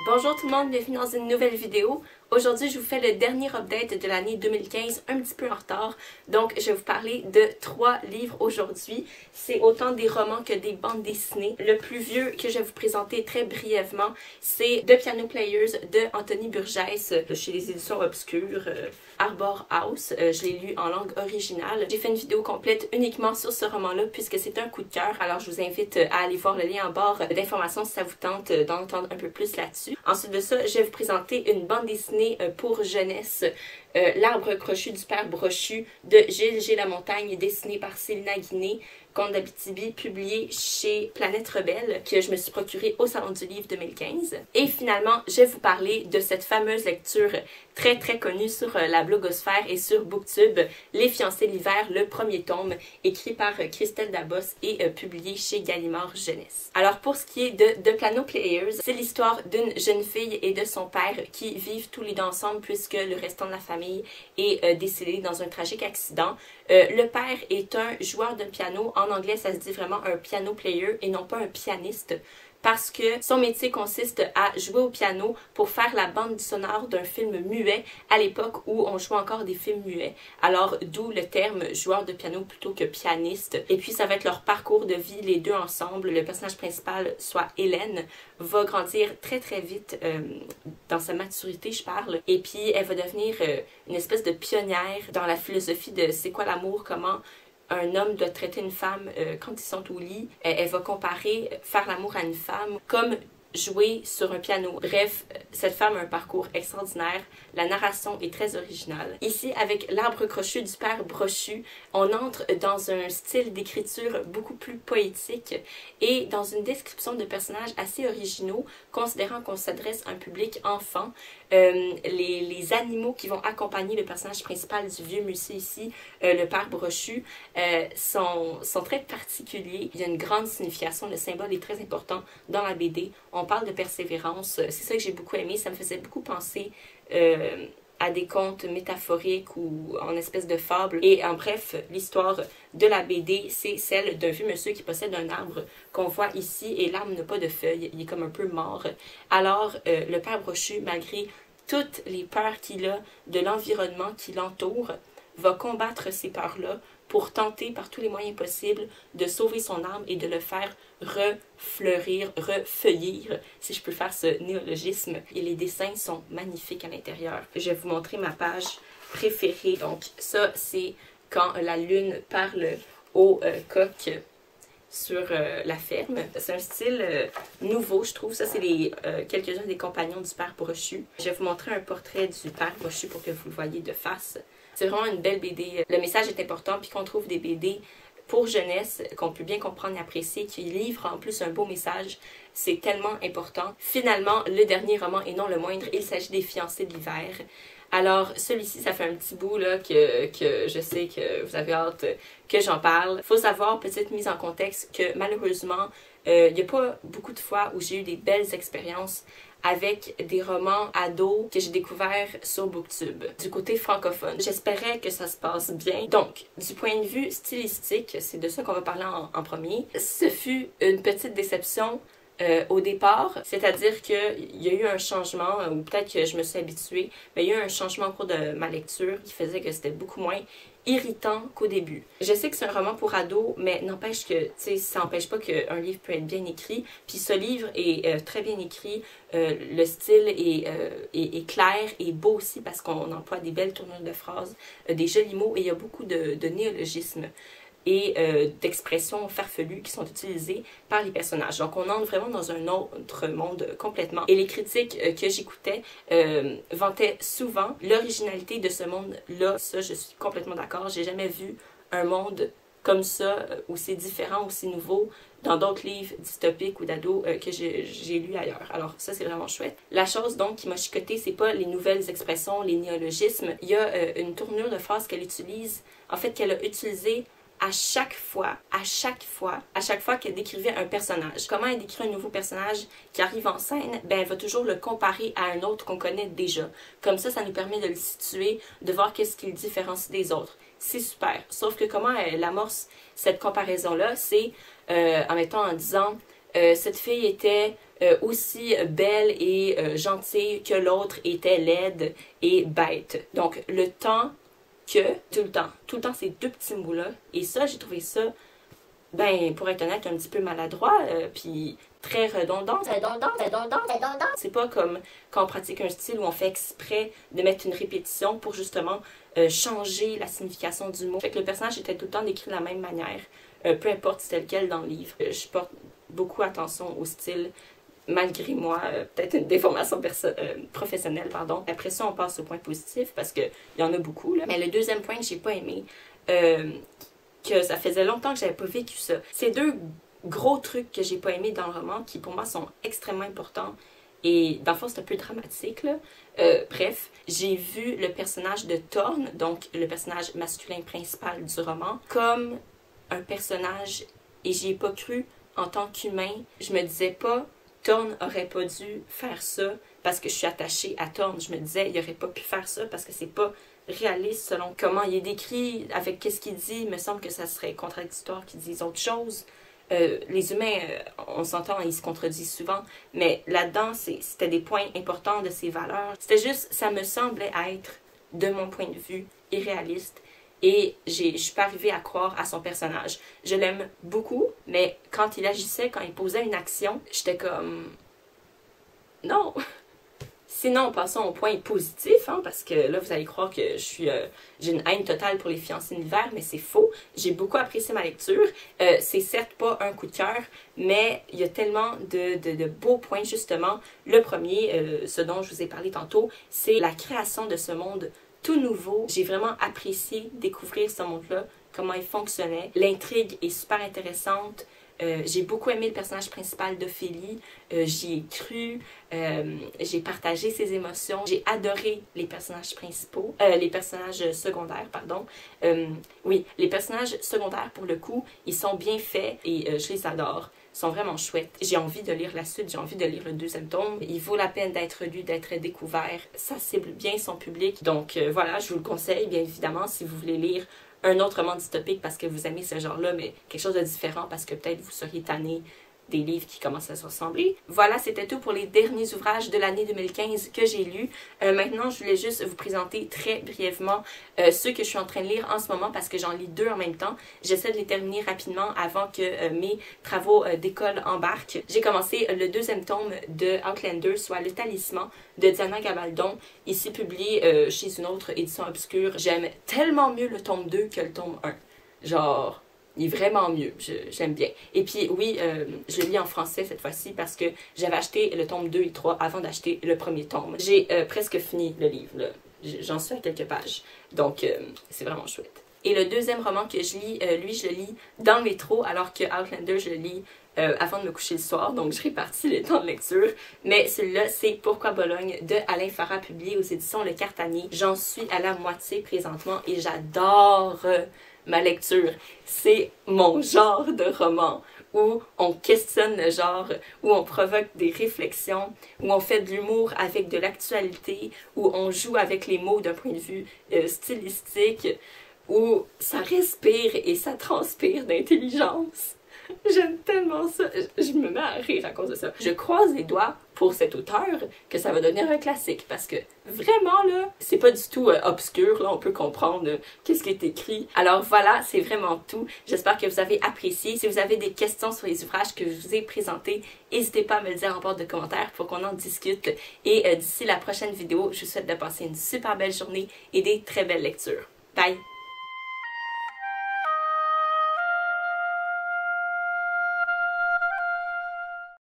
Bonjour tout le monde, bienvenue dans une nouvelle vidéo. Aujourd'hui, je vous fais le dernier update de l'année 2015, un petit peu en retard. Donc, je vais vous parler de 3 livres aujourd'hui. C'est autant des romans que des bandes dessinées. Le plus vieux que je vais vous présenter très brièvement, c'est The Piano Players de Anthony Burgess, chez les éditions obscures Arbor House. Je l'ai lu en langue originale. J'ai fait une vidéo complète uniquement sur ce roman-là puisque c'est un coup de cœur. Alors, je vous invite à aller voir le lien en barre d'informations si ça vous tente d'en entendre un peu plus là-dessus. Ensuite de ça, je vais vous présenter une bande dessinée pour jeunesse, L'arbre crochu du père Brochu de Gilles G. Lamontagne, dessiné par Célina Guiné, conte d'Abitibi, publié chez Planète Rebelle, que je me suis procuré au Salon du Livre 2015. Et finalement, je vais vous parler de cette fameuse lecture très connue sur la blogosphère et sur Booktube, Les fiancés l'hiver, le premier tome, écrit par Christelle Dabos et publié chez Gallimard Jeunesse. Alors pour ce qui est de The Piano Players, c'est l'histoire d'une jeune fille et de son père qui vivent tous les deux ensemble puisque le restant de la famille est décédé dans un tragique accident. Le père est un joueur de piano. En anglais, ça se dit vraiment un piano player et non pas un pianiste, parce que son métier consiste à jouer au piano pour faire la bande sonore d'un film muet à l'époque où on jouait encore des films muets. Alors, d'où le terme joueur de piano plutôt que pianiste. Et puis, ça va être leur parcours de vie, les deux ensemble. Le personnage principal, soit Hélène, va grandir très vite dans sa maturité, je parle. Et puis, elle va devenir une espèce de pionnière dans la philosophie de c'est quoi l'amour, comment un homme doit traiter une femme quand ils sont au lit. Elle va comparer faire l'amour à une femme comme jouer sur un piano. Bref, cette femme a un parcours extraordinaire. La narration est très originale. Ici, avec L'arbre crochu du père Brochu, on entre dans un style d'écriture beaucoup plus poétique et dans une description de personnages assez originaux, considérant qu'on s'adresse à un public enfant. Les animaux qui vont accompagner le personnage principal du vieux monsieur ici, le père Brochu, sont très particuliers. Il y a une grande signification, le symbole est très important dans la BD. On parle de persévérance, c'est ça que j'ai beaucoup aimé, ça me faisait beaucoup penser à des contes métaphoriques ou en espèce de fables. Et en bref, l'histoire de la BD, c'est celle d'un vieux monsieur qui possède un arbre qu'on voit ici et l'arbre n'a pas de feuilles, il est comme un peu mort. Alors, le père Brochu, malgré toutes les peurs qu'il a de l'environnement qui l'entoure, va combattre ces peurs-là pour tenter par tous les moyens possibles de sauver son arbre et de le faire refleurir, refeuillir, si je peux faire ce néologisme. Et les dessins sont magnifiques à l'intérieur. Je vais vous montrer ma page préférée. Donc ça, c'est quand la lune parle au coq sur la ferme. C'est un style nouveau, je trouve. Ça, c'est quelques-uns des compagnons du père Brochu. Je vais vous montrer un portrait du père Brochu pour que vous le voyez de face. C'est vraiment une belle BD. Le message est important, puis qu'on trouve des BD pour jeunesse, qu'on peut bien comprendre et apprécier, qui livrent en plus un beau message. C'est tellement important. Finalement, le dernier roman, et non le moindre, il s'agit des fiancés de l'hiver. Alors, celui-ci, ça fait un petit bout là que je sais que vous avez hâte que j'en parle. Faut savoir, petite mise en contexte, que malheureusement, il n'y a pas beaucoup de fois où j'ai eu des belles expériences avec des romans ados que j'ai découverts sur Booktube, du côté francophone. J'espérais que ça se passe bien. Donc, du point de vue stylistique, c'est de ça qu'on va parler en premier, ce fut une petite déception au départ, c'est-à-dire qu'il y a eu un changement, ou peut-être que je me suis habituée, mais il y a eu un changement au cours de ma lecture qui faisait que c'était beaucoup moins irritant qu'au début. Je sais que c'est un roman pour ados, mais n'empêche que, tu sais, ça n'empêche pas qu'un livre peut être bien écrit. Puis ce livre est très bien écrit, le style est clair et beau aussi parce qu'on emploie des belles tournures de phrases, des jolis mots et il y a beaucoup de néologismes et d'expressions farfelues qui sont utilisées par les personnages. Donc on entre vraiment dans un autre monde complètement. Et les critiques que j'écoutais vantaient souvent l'originalité de ce monde-là. Ça, je suis complètement d'accord. J'ai jamais vu un monde comme ça, aussi différent, aussi nouveau, dans d'autres livres dystopiques ou d'ados que j'ai lus ailleurs. Alors ça, c'est vraiment chouette. La chose donc qui m'a chicoté, c'est pas les nouvelles expressions, les néologismes. Il y a une tournure de phrase qu'elle utilise, en fait qu'elle a utilisée à chaque fois qu'elle décrivait un personnage. Comment elle décrit un nouveau personnage qui arrive en scène? Ben, elle va toujours le comparer à un autre qu'on connaît déjà. Comme ça nous permet de le situer, de voir qu'est-ce qui le différencie des autres. C'est super. Sauf que comment elle amorce cette comparaison-là, c'est en disant cette fille était aussi belle et gentille que l'autre était laide et bête. Donc le temps que, tout le temps ces deux petits mots-là. Et ça, j'ai trouvé ça, ben, pour être honnête, un petit peu maladroit, puis très redondant. C'est pas comme quand on pratique un style où on fait exprès de mettre une répétition pour justement changer la signification du mot. Fait que le personnage était tout le temps décrit de la même manière, peu importe c'était lequel dans le livre. Je porte beaucoup attention au style, malgré moi, peut-être une déformation professionnelle, pardon. Après ça, on passe au point positif, parce qu'il y en a beaucoup, là. Mais le deuxième point que j'ai pas aimé, que ça faisait longtemps que j'avais pas vécu ça. C'est deux gros trucs que j'ai pas aimé dans le roman, qui pour moi sont extrêmement importants, et dans le fond c'est un peu dramatique, là. Bref, j'ai vu le personnage de Thorn, donc le personnage masculin principal du roman, comme un personnage, et j'y ai pas cru en tant qu'humain. Je me disais pas, Thorn aurait pas dû faire ça parce que je suis attachée à Thorn. Je me disais, il aurait pas pu faire ça parce que c'est pas réaliste selon comment il est décrit, avec qu'est-ce qu'il dit. Il me semble que ça serait contradictoire qu'ils disent autre chose. Les humains, on s'entend, ils se contredisent souvent, mais là-dedans, c'était des points importants de ses valeurs. C'était juste, ça me semblait être, de mon point de vue, irréaliste. Et je suis pas arrivée à croire à son personnage. Je l'aime beaucoup, mais quand il agissait, quand il posait une action, j'étais comme... Non! Sinon, passons au point positif, hein, parce que là, vous allez croire que j'ai une haine totale pour les fiancés d'hiver, mais c'est faux. J'ai beaucoup apprécié ma lecture. C'est certes pas un coup de cœur, mais il y a tellement de beaux points, justement. Le premier, ce dont je vous ai parlé tantôt, c'est la création de ce monde tout nouveau. J'ai vraiment apprécié découvrir ce monde-là, comment il fonctionnait. L'intrigue est super intéressante. J'ai beaucoup aimé le personnage principal d'Ophélie, j'y ai cru, j'ai partagé ses émotions, j'ai adoré les personnages principaux, les personnages secondaires, pardon. Oui, les personnages secondaires, pour le coup, ils sont bien faits et je les adore. Ils sont vraiment chouettes. J'ai envie de lire la suite, j'ai envie de lire le deuxième tome. Il vaut la peine d'être lu, d'être découvert. Ça cible bien son public. Donc voilà, je vous le conseille, bien évidemment, si vous voulez lire un autre roman dystopique parce que vous aimez ce genre-là, mais quelque chose de différent parce que peut-être vous seriez tanné des livres qui commencent à se ressembler. Voilà, c'était tout pour les derniers ouvrages de l'année 2015 que j'ai lus. Maintenant, je voulais juste vous présenter très brièvement ceux que je suis en train de lire en ce moment parce que j'en lis deux en même temps. J'essaie de les terminer rapidement avant que mes travaux d'école embarquent. J'ai commencé le deuxième tome de Outlander, soit Le Talisman de Diana Gabaldon, ici publié chez une autre édition obscure. J'aime tellement mieux le tome 2 que le tome 1. Genre... il est vraiment mieux, j'aime bien. Et puis oui, je lis en français cette fois-ci parce que j'avais acheté le tome 2 et 3 avant d'acheter le premier tome. J'ai presque fini le livre, j'en suis à quelques pages, donc c'est vraiment chouette. Et le deuxième roman que je lis, lui je le lis dans le métro alors que Outlander je le lis avant de me coucher le soir, donc je répartis les temps de lecture. Mais celui-là, c'est Pourquoi Bologne de Alain Farah, publié aux éditions Le Cartanier. J'en suis à la moitié présentement et j'adore ma lecture. C'est mon genre de roman où on questionne le genre, où on provoque des réflexions, où on fait de l'humour avec de l'actualité, où on joue avec les mots d'un point de vue stylistique, où ça respire et ça transpire d'intelligence. J'aime tellement ça. Je me mets à rire à cause de ça. Je croise les doigts pour cet auteur que ça va devenir un classique parce que vraiment là, c'est pas du tout obscur, là on peut comprendre qu'est-ce qui est écrit. Alors voilà, c'est vraiment tout. J'espère que vous avez apprécié. Si vous avez des questions sur les ouvrages que je vous ai présentés, n'hésitez pas à me le dire en barre de commentaires pour qu'on en discute. Et d'ici la prochaine vidéo, je vous souhaite de passer une super belle journée et des très belles lectures. Bye!